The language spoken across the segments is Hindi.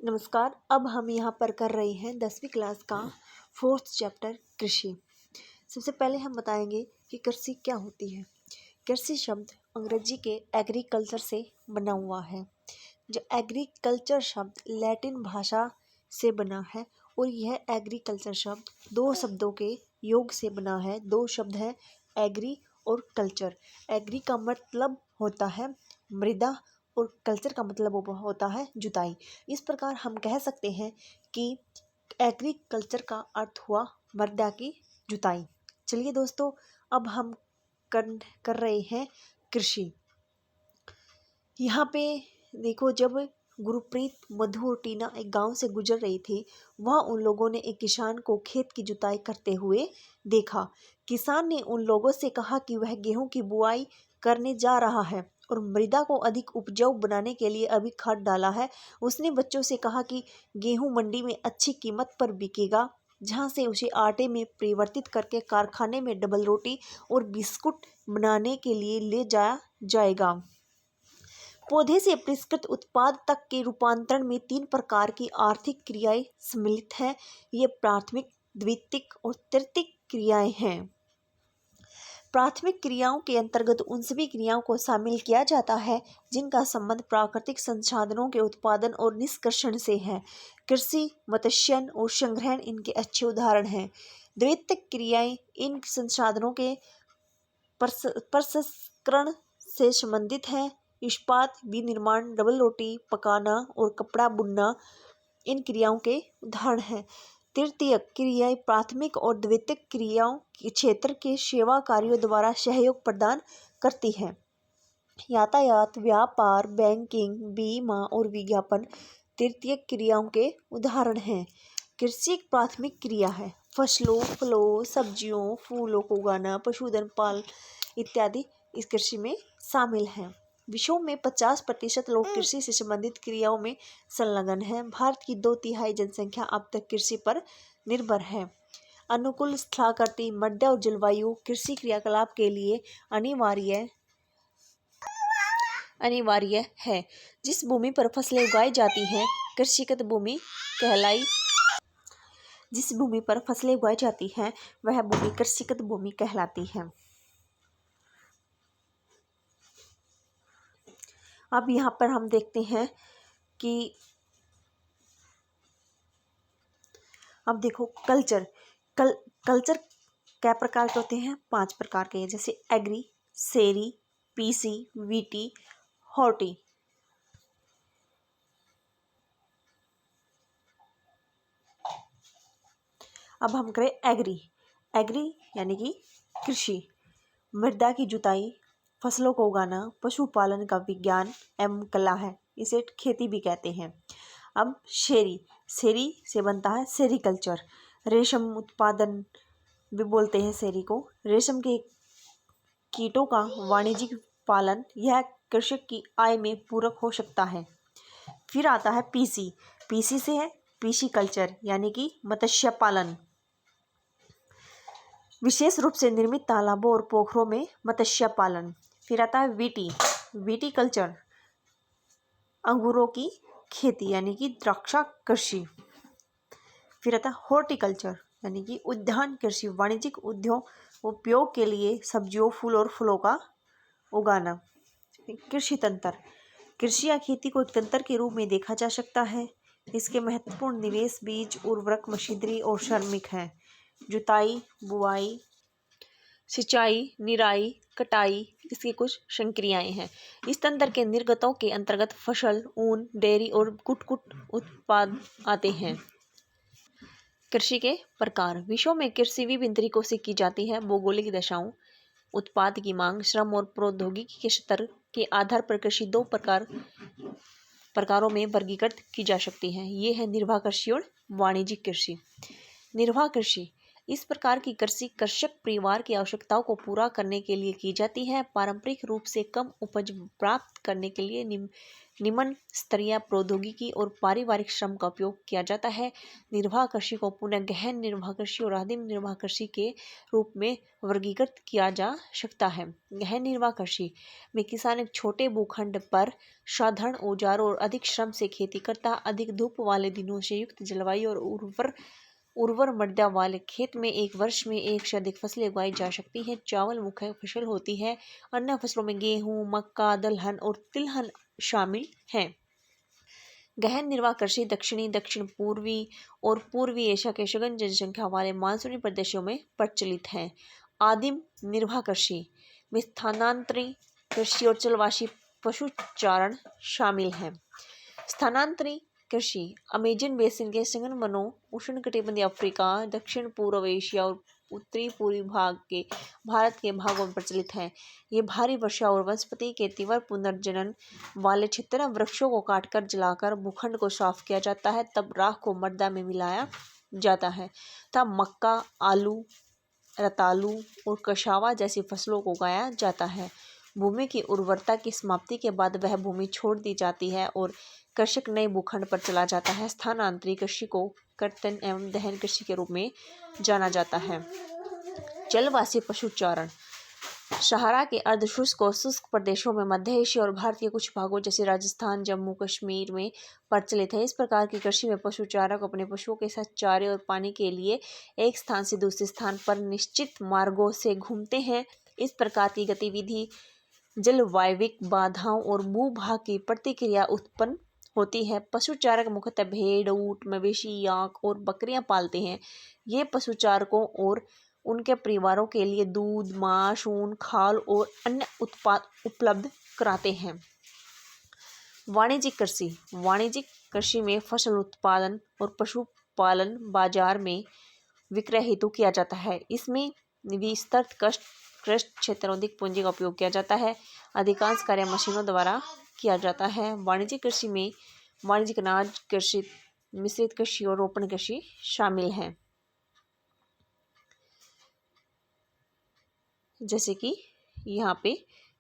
नमस्कार। अब हम यहाँ पर कर रहे हैं 10वीं क्लास का 4th चैप्टर कृषि। सबसे पहले हम बताएंगे कि कृषि क्या होती है। कृषि शब्द अंग्रेजी के एग्रीकल्चर से बना हुआ है। जो एग्रीकल्चर शब्द लैटिन भाषा से बना है और यह एग्रीकल्चर शब्द दो शब्दों के योग से बना है। दो शब्द हैं एग्री और कल्चर। एग्री का मतलब होता है मृदा और कल्चर का मतलब होता है जुताई। इस प्रकार हम कह सकते हैं कि एग्रीकल्चर का अर्थ हुआ मृदा की जुताई। चलिए दोस्तों, अब हम कर रहे हैं कृषि। यहाँ पे देखो, जब गुरप्रीत, मधु और टीना एक गांव से गुजर रही थी, वहाँ उन लोगों ने एक किसान को खेत की जुताई करते हुए देखा। किसान ने उन लोगों से कहा कि वह गेहूं की बुआई करने जा रहा है और मृदा को अधिक उपजाऊ बनाने के लिए अभी खाद डाला है। उसने बच्चों से कहा कि गेहूं मंडी में अच्छी कीमत पर बिकेगा, जहां से उसे आटे में परिवर्तित करके कारखाने में डबल रोटी और बिस्कुट बनाने के लिए ले जाया जाएगा। पौधे से परिष्कृत उत्पाद तक के रूपांतरण में 3 प्रकार की आर्थिक क्रियाएं सम्मिलित हैं। ये प्राथमिक, द्वितीयक और तृतीयक क्रियाएं हैं। प्राथमिक क्रियाओं के अंतर्गत उन सभी क्रियाओं को शामिल किया जाता है जिनका संबंध प्राकृतिक संसाधनों के उत्पादन और निष्कर्षण से है। कृषि, मत्स्यन और संग्रहण इनके अच्छे उदाहरण हैं। द्वितीयक क्रियाएं इन संसाधनों के प्रसंस्करण से संबंधित है। इस्पात, विनिर्माण, डबल रोटी पकाना और कपड़ा बुनना इन क्रियाओं के उदाहरण हैं। तृतीयक क्रियाएं प्राथमिक और द्वितीयक क्रियाओं के क्षेत्र के सेवा कार्यों द्वारा सहयोग प्रदान करती हैं। यातायात, व्यापार, बैंकिंग, बीमा और विज्ञापन तृतीयक क्रियाओं के उदाहरण हैं। कृषि एक प्राथमिक क्रिया है। फसलों, फलों, सब्जियों, फूलों को उगाना, पशुधन पाल इत्यादि इस कृषि में शामिल हैं। विश्व में 50% लोग कृषि से संबंधित क्रियाओं में संलग्न हैं। भारत की 2/3 जनसंख्या अब तक कृषि पर निर्भर है। अनुकूल स्थलाकृति, मृदा और जलवायु कृषि क्रियाकलाप के लिए अनिवार्य है। जिस भूमि पर फसलें उगाई जाती हैं कृषिगत भूमि कहलाई जिस भूमि पर फसलें उगाई जाती हैं वह भूमि कृषिगत भूमि कहलाती है। अब यहाँ पर हम देखते हैं कि अब देखो कल्चर क्या प्रकार के होते हैं? 5 प्रकार के, जैसे एग्री, सेरी, पीसी, वीटी, हॉर्टी। अब हम करें एग्री यानी कि कृषि, मृदा की जुताई, फसलों को उगाना, पशुपालन का विज्ञान एवं कला है, इसे खेती भी कहते हैं। अब शेरी से बनता है सेरीकल्चर, रेशम उत्पादन भी बोलते हैं शेरी को। रेशम के कीटों का वाणिज्यिक पालन, यह कृषक की आय में पूरक हो सकता है। फिर आता है पीसी से है पीसी कल्चर यानी कि मत्स्य पालन, विशेष रूप से निर्मित तालाबों और पोखरों में मत्स्य पालन। फिर आता है वीटी कल्चर, अंगूरों की खेती यानी कि द्राक्षा कृषि। फिर आता है हॉर्टिकल्चर यानी कि उद्यान कृषि, वाणिज्यिक उपयोग के लिए सब्जियों, फूल और फलों का उगाना। कृषि तंत्र, कृषि या खेती को एक तंत्र के रूप में देखा जा सकता है। इसके महत्वपूर्ण निवेश बीज, उर्वरक, मशीनरी और श्रमिक हैं। जुताई, बुआई, सिंचाई, निराई, कटाई इसकी कुछ संक्रियाएं हैं। इस तंत्र के निर्गतों के अंतर्गत फसल, ऊन, डेयरी और कुटकुट उत्पाद आते हैं। कृषि के प्रकार, विश्व में कृषि विभिन्न तरीकों से की जाती है। भौगोलिक दशाओं, उत्पाद की मांग, श्रम और प्रौद्योगिकी के स्तर के आधार पर कृषि 2 प्रकारों में वर्गीकृत की जा सकती है। ये है निर्वाह कृषि और वाणिज्यिक कृषि। निर्वाह कृषि, इस प्रकार की कृषि कृषक परिवार की आवश्यकताओं को पूरा करने के लिए की जाती है। पारंपरिक रूप से कम उपज प्राप्त करने के लिए निम्न स्तरीय प्रौद्योगिकी और पारिवारिक श्रम का उपयोग किया जाता है। निर्वाह कृषि को पुनः गहन निर्वाह कृषि और आदिम निर्वाह कृषि के रूप में वर्गीकृत किया जा सकता है। गहन निर्वाह कृषि में किसान एक छोटे भूखंड पर साधारण औजारों और अधिक श्रम से खेती करता, अधिक धूप वाले दिनों से युक्त जलवायु और उर्वर मृदा वाले खेत में एक वर्ष में एक से अधिक फसलें उगाई जा सकती हैं। चावल मुख्य फसल होती है। अन्य फसलों में गेहूं, मक्का, दलहन और तिलहन शामिल हैं। गहन निर्वाह कृषि दक्षिणी, दक्षिण पूर्वी और पूर्वी एशिया के सघन जनसंख्या वाले मानसूनी प्रदेशों में प्रचलित है। आदिम निर्वाह कृषि में स्थानांतरी कृषि और जलवासी पशुचारण शामिल हैं। स्थानांतरी कृषि अमेजन बेसिन के सघन वनों, उष्णकटिबंधीय अफ्रीका, दक्षिण पूर्व एशिया और उत्तरी पूर्वी भाग के भारत के भागों में प्रचलित है। ये भारी वर्षा और वनस्पति के तीव्र पुनर्जनन वाले क्षेत्र वृक्षों को काटकर जलाकर भूखंड को साफ किया जाता है, तब राख को मृदा में मिलाया जाता है, तब मक्का, आलू, रतालू और कशावा जैसी फसलों को उगाया जाता है। भूमि की उर्वरता की समाप्ति के बाद वह भूमि छोड़ दी जाती है और कृषक नए भूखंड पर चला जाता है। स्थानांतरी कृषि को कर्तन एवं दहन कृषि के रूप में जाना जाता है। जलवासी पशुचारण सहारा के अर्धशुष्क और शुष्क प्रदेशों में, मध्य एशिया और भारत के कुछ भागों जैसे राजस्थान, जम्मू कश्मीर में प्रचलित है। इस प्रकार की कृषि में पशुचारक अपने पशुओं के साथ चारे और पानी के लिए एक स्थान से दूसरे स्थान पर निश्चित मार्गों से घूमते हैं। इस प्रकार की गतिविधि जलवायविक बाधाओं और भूभाग की प्रतिक्रिया उत्पन्न होती है। पशुचारक मुख्यतः भेड़, ऊंट, मवेशी, याक और बकरियां पालते हैं। ये पशुचारकों और उनके परिवारों के लिए दूध, मांस, ऊन, खाल और अन्य उत्पाद उपलब्ध कराते हैं। वाणिज्यिक कृषि वाणिज्यिक कृषि में फसल उत्पादन और पशुपालन बाजार में विक्रय हेतु किया जाता है। इसमें विस्तृत कृषि क्षेत्रों अधिक पूंजी का उपयोग किया जाता है। अधिकांश कार्य मशीनों द्वारा किया जाता है। वाणिज्यिक कृषि में वाणिज्यिक अनाज कृषि, मिश्रित कृषि और रोपण कृषि शामिल है। जैसे कि यहाँ पे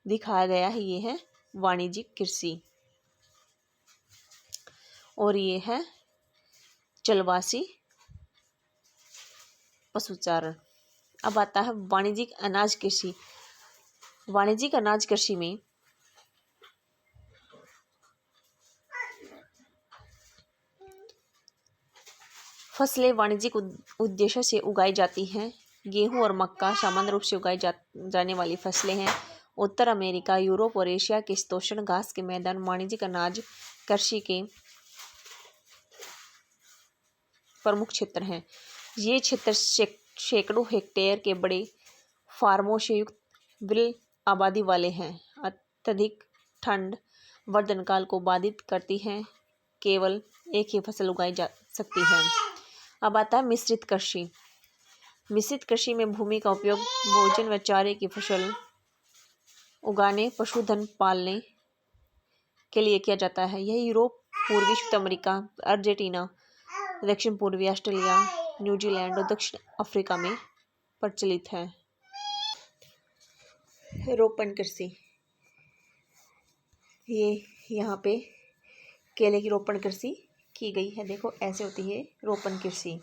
दिखाया गया है, ये है वाणिज्यिक कृषि और ये है जलवासी पशुचारण। अब आता है वाणिज्यिक अनाज कृषि। वाणिज्यिक अनाज कृषि में फसलें वाणिज्यिक उद्देश्य से उगाई जाती हैं। गेहूं और मक्का सामान्य रूप से उगाई जाने वाली फसलें हैं। उत्तर अमेरिका, यूरोप और एशिया के शीतोष्ण घास के मैदान वाणिज्यिक अनाज कृषि के प्रमुख क्षेत्र हैं। ये क्षेत्र सैकड़ों हेक्टेयर के बड़े फार्मों से युक्त विरल आबादी वाले हैं। अत्यधिक ठंड वर्षाकाल को बाधित करती है। केवल एक ही फसल उगाई जा सकती है। अब आता है मिश्रित कृषि। मिश्रित कृषि में भूमि का उपयोग भोजन व चारे की फसल उगाने, पशुधन पालने के लिए किया जाता है। यह यूरोप, पूर्वी उत्तर अमेरिका, अर्जेंटीना, दक्षिण पूर्वी ऑस्ट्रेलिया, न्यूजीलैंड और दक्षिण अफ्रीका में प्रचलित है। रोपण कृषि, ये यहाँ पे केले की रोपण कृषि की गई है। देखो ऐसे होती है रोपण कृषि।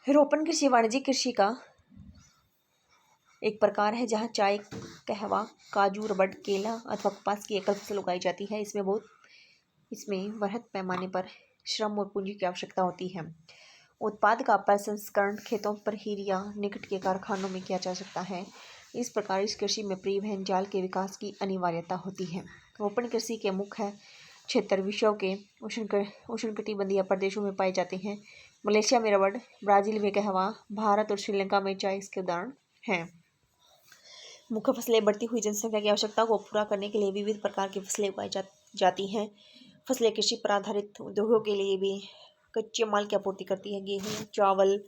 रोपण कृषि वाणिज्यिक कृषि का एक प्रकार है जहाँ चाय, कहवा, काजू, रबड़, केला अथवा कपास की एकल फसल उगाई जाती है। इसमें वृहद पैमाने पर श्रम और पूंजी की आवश्यकता होती है। उत्पाद का प्रसंस्करण खेतों पर ही या निकट के कारखानों में किया जा सकता है। इस प्रकार इस कृषि में परिवहन जाल के विकास की अनिवार्यता होती है। रोपण कृषि के मुख्य क्षेत्र विश्व के उष्णकटिबंधीय प्रदेशों में पाए जाते हैं। मलेशिया में रबड़, ब्राज़ील में कहवा, भारत और श्रीलंका में चाय इसके उदाहरण हैं। मुख्य फसलें बढ़ती हुई जनसंख्या की आवश्यकता को पूरा करने के लिए विविध प्रकार की फसलें उगाई जाती हैं। फसलें कृषि पर आधारित उद्योगों के लिए भी कच्चे माल की आपूर्ति करती है। गेहूँ, चावल,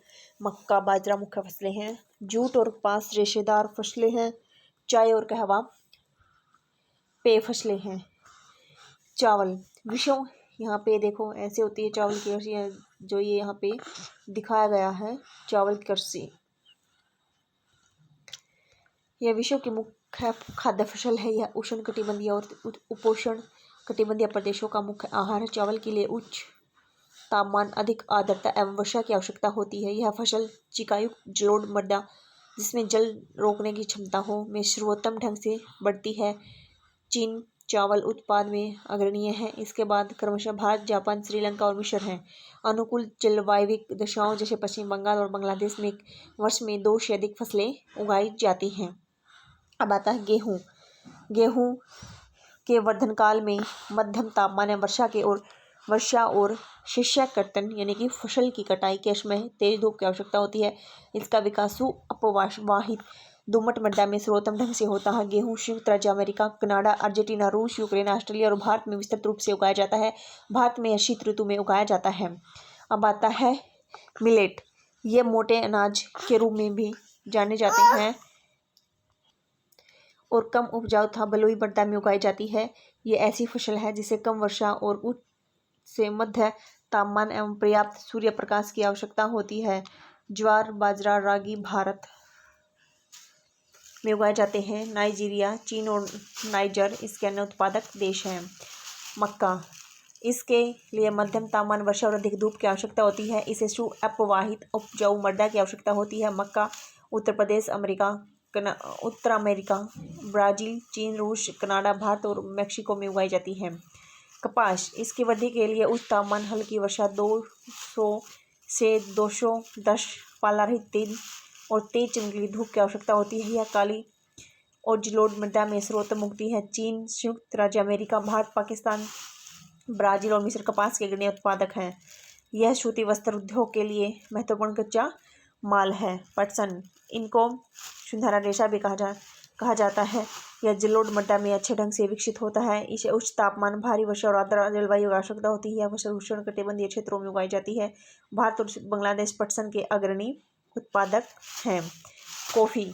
मक्का, बाजरा मुख्य फसलें हैं। जूट और कपास रेशेदार फसलें हैं। चाय और कहवा पेय फसलें हैं। चावल विषय यहाँ पे देखो ऐसे होती है चावल की कृषि, जो ये यहाँ पे दिखाया गया है चावल की कृषि। यह विश्व की खाद्य फसल है। यह उष्णकटिबंधीय और उपोष्ण कटिबंधीय प्रदेशों का मुख्य आहार है। चावल के लिए उच्च तापमान, अधिक आर्द्रता एवं वर्षा की आवश्यकता होती है। यह फसल चिकायुक्त जलोढ़ मृदा जिसमें जल रोकने की क्षमता हो में सर्वोत्तम ढंग से बढ़ती है। चीन चावल उत्पाद में अग्रणीय है। इसके बाद क्रमशः भारत, जापान, श्रीलंका और मिस्र हैं। अनुकूल जलवायविक दशाओं जैसे पश्चिम बंगाल और बांग्लादेश में वर्ष में 2 से अधिक फसलें उगाई जाती हैं। अब आता है गेहूँ। गेहूँ के वर्धन काल में मध्यम तापमान या वर्षा और शिष्यकर्तन यानी कि फसल की कटाई के समय तेज धूप की आवश्यकता होती है। इसका विकास अपवाहित दोमट मृदा में सर्वोत्तम ढंग से होता है। गेहूँ संयुक्त राज्य अमेरिका, कनाडा, अर्जेंटीना, रूस, यूक्रेन, ऑस्ट्रेलिया और भारत में विस्तृत रूप से उगाया जाता है। भारत में यह शीत ऋतु में उगाया जाता है। अब आता है मिलेट। ये मोटे अनाज के रूप में भी जाने जाते हैं और कम उपजाऊ तथा बलुई मृदा में उगाई जाती है। ये ऐसी फसल है जिसे कम वर्षा और उच्च से मध्य तापमान एवं पर्याप्त सूर्य प्रकाश की आवश्यकता होती है। ज्वार, बाजरा, रागी भारत में उगाए जाते हैं। नाइजीरिया, चीन और नाइजर इसके अन्य उत्पादक देश हैं। मक्का, इसके लिए मध्यम तापमान, वर्षा और अधिक धूप की आवश्यकता होती है। इसे अपवाहित उपजाऊ मृदा की आवश्यकता होती है। मक्का उत्तर प्रदेश, उत्तर अमेरिका, ब्राज़ील, चीन, रूस, कनाडा, भारत और मेक्सिको में उगाई जाती है। कपास, इसकी वृद्धि के लिए उच्च तापमान, हल्की वर्षा, 200 से 210 पाला रहित दिन और तेज चमकीली धूप की आवश्यकता होती है। यह काली और जलोढ़ मृदा में सर्वोत्तम उगती है। चीन, संयुक्त राज्य अमेरिका, भारत, पाकिस्तान, ब्राज़ील और मिस्र कपास के अग्रणी उत्पादक हैं। यह सूती वस्त्र उद्योग के लिए महत्वपूर्ण कच्चा माल है। पटसन, इनको सुनहरा रेशा भी कहा जाता है। यह जलोढ़ मृदा में अच्छे ढंग से विकसित होता है। इसे उच्च तापमान, भारी वर्षा और आर्द्र जलवायु की आवश्यकता होती है। यह फसल उष्णकटिबंधीय क्षेत्रों में उगाई जाती है। भारत और बांग्लादेश पटसन के अग्रणी उत्पादक हैं। कॉफ़ी,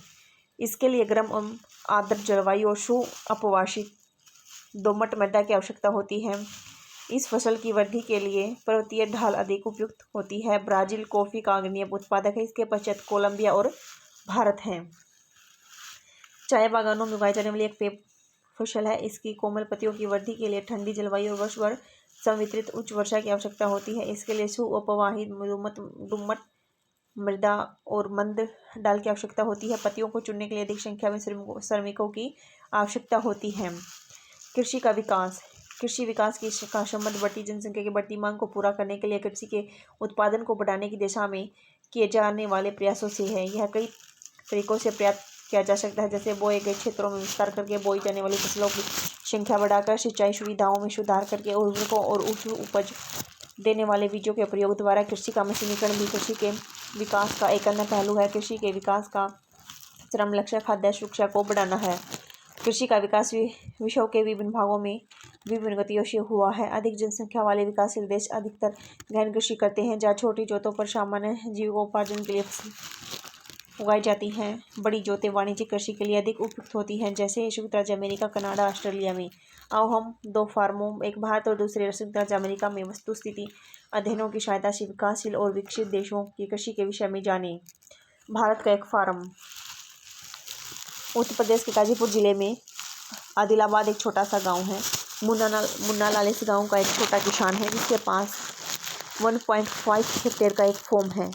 इसके लिए गर्म एवं आर्द्र जलवायु और अपवासित दोमट मृदा की आवश्यकता होती है। इस फसल की वृद्धि के लिए पर्वतीय ढाल अधिक उपयुक्त होती है। ब्राज़ील कॉफ़ी का अग्रणी उत्पादक है। इसके पश्चात कोलंबिया और भारत हैं। चाय बागानों में उगाई जाने वाली एक पेय फसल है। इसकी कोमल पत्तियों की वृद्धि के लिए ठंडी जलवायु और वर्ष भर संवितरित उच्च वर्षा की आवश्यकता होती है। इसके लिए अपवाहित दोमट मृदा और मंद ढाल की आवश्यकता होती है। पत्तियों को चुनने के लिए अधिक संख्या में श्रमिकों की आवश्यकता होती है। कृषि का विकास, कृषि विकास का संबंध बढ़ती जनसंख्या की बढ़ती मांग को पूरा करने के लिए कृषि के उत्पादन को बढ़ाने की दिशा में किए जाने वाले प्रयासों से है। यह कई तरीकों से प्रयास किया जा सकता है, जैसे बोए गए क्षेत्रों में विस्तार करके, बोई जाने वाली फसलों की संख्या बढ़ाकर, सिंचाई सुविधाओं में सुधार करके, उर्वरकों और उच्च उपज देने वाले बीजों के प्रयोग द्वारा। कृषि का मशीनीकरण भी कृषि के विकास का एक अन्य पहलू है। कृषि के विकास का चरम लक्ष्य खाद्य सुरक्षा को बढ़ाना है। कृषि का विकास विश्व के विभिन्न भागों में विभिन्न गतियों से हुआ है। अधिक जनसंख्या वाले विकासशील देश अधिकतर गहन कृषि करते हैं, जहाँ छोटी जोतों पर सामान्य जीविकोपार्जन के लिए फसल उगाई जाती हैं। बड़ी जोतें वाणिज्यिक कृषि के लिए अधिक उपयुक्त होती हैं, जैसे संयुक्त राज्य अमेरिका, कनाडा, ऑस्ट्रेलिया में। अब हम 2 फार्मों, एक भारत और दूसरे संयुक्त राज्य अमेरिका में वस्तुस्थिति अध्ययनों की सहायता से विकासशील और विकसित देशों की कृषि के विषय में जानें। भारत का एक फार्म। उत्तर प्रदेश के गाजीपुर जिले में आदिलाबाद एक छोटा सा गांव है। मुन्ना लाल इस गांव का एक छोटा किसान है, जिसके पास 1.5 हेक्टेयर का एक फार्म है।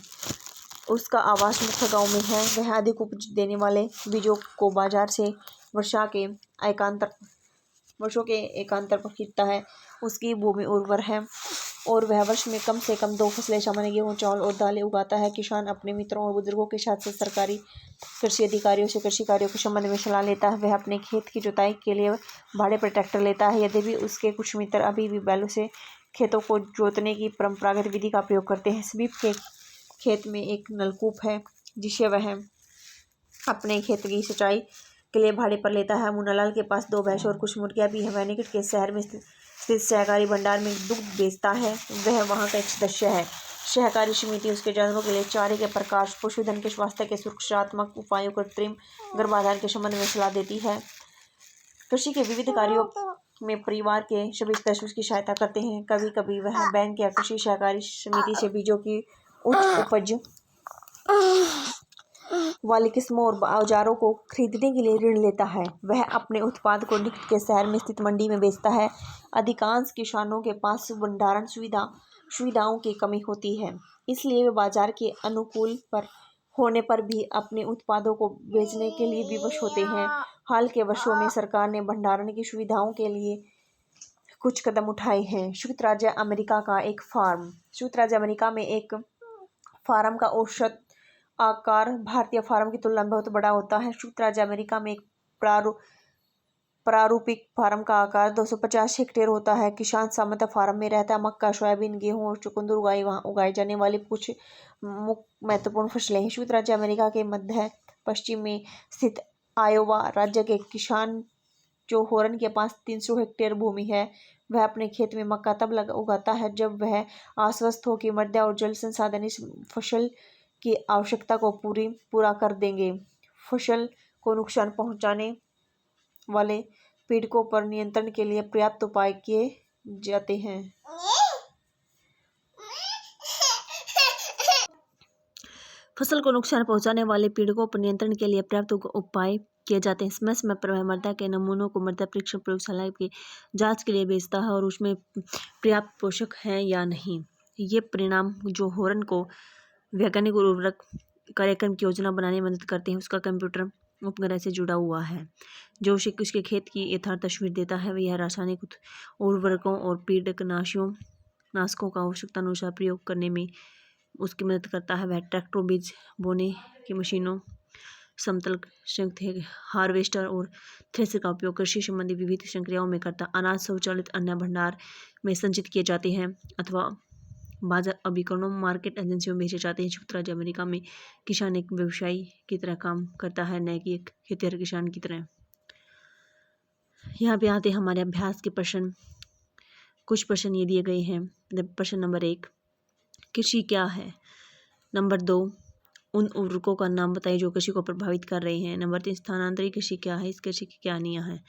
उसका आवास मुख्य गांव में है। वह अधिक उपज देने वाले बीजों को बाजार से वर्षों के एकांतर पर खरीदता है। उसकी भूमि उर्वर है और वह वर्ष में कम से कम 2 फसलें सामान्य गेहूँ, चावल और दालें उगाता है। किसान अपने मित्रों और बुजुर्गों के साथ सरकारी कृषि अधिकारियों से कृषि कार्यों के संबंध में सलाह लेता है। वह अपने खेत की जुताई के लिए भाड़े पर ट्रैक्टर लेता है। यदि भी उसके कुछ मित्र अभी भी बैलों से खेतों को जोतने की परंपरागत विधि का प्रयोग करते हैं। सभी के खेत में एक नलकूप है, जिसे वह अपने खेत की सिंचाई के लिए भाड़े पर लेता है। मुन्नालाल के पास 2 भैंस और कुछ मुर्गियां भी हैं। वह निकट के शहर में स्थित सहकारी भंडार में दुग्ध बेचता है। वह वहां का एक सदस्य है। सहकारी समिति उसके जानवरों के लिए चारे के प्रकार, पशुधन के स्वास्थ्य के सुरक्षात्मक उपायों, कृत्रिम गर्भाधान के संबंध में सलाह देती है। कृषि के विविध कार्यों में परिवार के सभी सदस्य उसकी सहायता करते हैं। कभी कभी वह बैंक या कृषि सहकारी समिति से बीजों की उच्च उपज वाली किस्मों और औजारों को खरीदने के लिए ऋण लेता है। वह अपने उत्पाद को निकट के शहर में स्थित मंडी में बेचता है। अधिकांश किसानों के पास भंडारण सुविधाओं की कमी होती है, इसलिए वे बाजार के अनुकूल पर होने पर भी अपने उत्पादों को बेचने के लिए विवश होते हैं। हाल के वर्षों में सरकार ने भंडारण की सुविधाओं के लिए कुछ कदम उठाए हैं। संयुक्त राज्य अमेरिका में एक फार्म का औसत आकार भारतीय फार्म की तुलना में बहुत बड़ा होता है। संयुक्त राज्य अमेरिका में एक प्रारूपिक फार्म का आकार 250 हेक्टेयर होता है। किसान सामान्यतः फार्म में रहता है। मक्का, सोयाबीन, गेहूं और चुकंदर वहाँ उगाई जाने वाली कुछ महत्वपूर्ण फसलें हैं। संयुक्त राज्य अमेरिका के मध्य पश्चिम में स्थित आयोवा राज्य के किसान जो हॉर्न के पास 300 हेक्टेयर भूमि है, वह अपने खेत में मक्का तब उगाता है जब वह आश्वस्त हो कि मृदा और जल संसाधन इस फसल की आवश्यकता को पूरा कर देंगे। फसल को नुकसान पहुंचाने वाले पीड़कों पर नियंत्रण के लिए पर्याप्त उपाय किए जाते हैं। फसल को नुकसान पहुंचाने वाले पीड़कों पर नियंत्रण के लिए पर्याप्त उपाय किए जाते हैं। समय समय पर वह मृदा के नमूनों को मृदा परीक्षण प्रयोगशाला की जांच के लिए भेजता है और उसमें पर्याप्त पोषक हैं या नहीं। ये परिणाम जो हॉर्न को वैज्ञानिक उर्वरक कार्यक्रम की योजना बनाने में मदद करते हैं, उसका कंप्यूटर उपग्रह से जुड़ा हुआ है जो उसके खेत की यथार्थ तस्वीर देता है। यह रासायनिक उर्वरकों और नाशकों का आवश्यकता अनुसार प्रयोग करने में उसकी मदद करता है। वह ट्रैक्टर, बीज बोने की मशीनों, समतल संयुक्त हार्वेस्टर और थ्रेशर का उपयोग कृषि संबंधी विविध प्रक्रियाओं में करता। अनाज स्वचालित अन्न भंडार में संचित किए जाते हैं अथवा बाजार अभिकरणों मार्केट एजेंसियों में बेचे जाते हैं। संयुक्त राज्य अमेरिका में किसान एक व्यवसायी की तरह काम करता है, न कि एक खेतिहर किसान की तरह। यहाँ पे आते हमारे अभ्यास के प्रश्न। कुछ प्रश्न ये दिए गए हैं। प्रश्न नंबर 1, कृषि क्या है? नंबर 2, उन उर्वरकों का नाम बताइए जो कृषि को प्रभावित कर रहे हैं। नंबर 3, स्थानांतरित कृषि क्या है? इस कृषि की क्या हानियाँ हैं?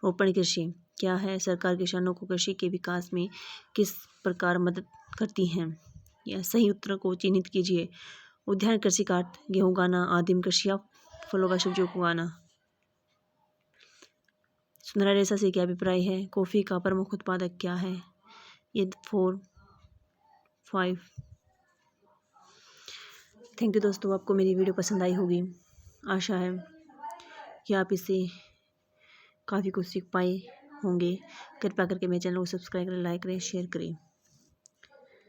रोपण कृषि क्या है? सरकार किसानों को कृषि के विकास में किस प्रकार मदद करती हैं? या सही उत्तर को चिन्हित कीजिए। उद्यान कृषि का अर्थ गेहूं उगाना, आदिम कृषि या फलों व सब्जियों को उगाना। सुंदरा रेशा से क्या अभिप्राय है? कॉफी का प्रमुख उत्पादक क्या है? ये 4, 5। थैंक यू दोस्तों, आपको मेरी वीडियो पसंद आई होगी। आशा है कि आप इससे काफ़ी कुछ सीख पाए होंगे। कृपया करके मेरे चैनल को सब्सक्राइब करें, लाइक करें, शेयर करें।